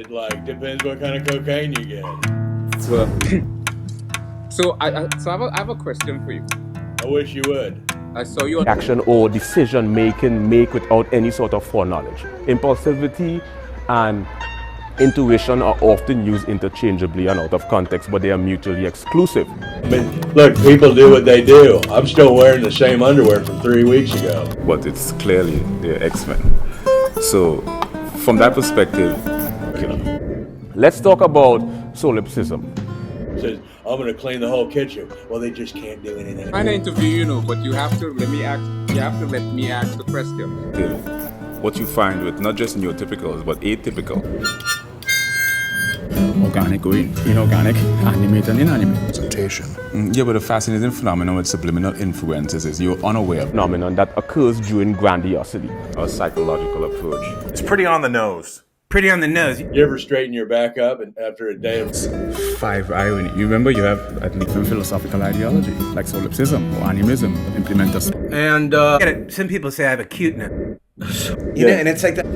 It like depends what kind of cocaine you get. Well, so I have a question for you. I wish you would. I saw you on Action or decision making make without any sort of foreknowledge. Impulsivity and intuition are often used interchangeably and out of context, but they are mutually exclusive. I mean, look, people do what they do. I'm still wearing the same underwear from 3 weeks ago. But it's clearly they're X-Men. So, from that perspective, Let's talk about solipsism. Says, I'm gonna clean the whole kitchen. Well, they just can't do anything. I'm trying to interview you, know, but you have to let me ask the question. what you find with not just neurotypicals but atypical. Organic going, inorganic, animate and inanimate. Presentation. Yeah, but the fascinating phenomenon with subliminal influences is you're unaware of Phenomenon that occurs during grandiosity. a psychological approach. It's pretty on the nose. Pretty on the nose. You ever straighten your back up and after a day of 5 irony. You remember you have at least some philosophical ideology, like solipsism or animism, implement us. And some people say I have a cuteness. You know, and it's like that.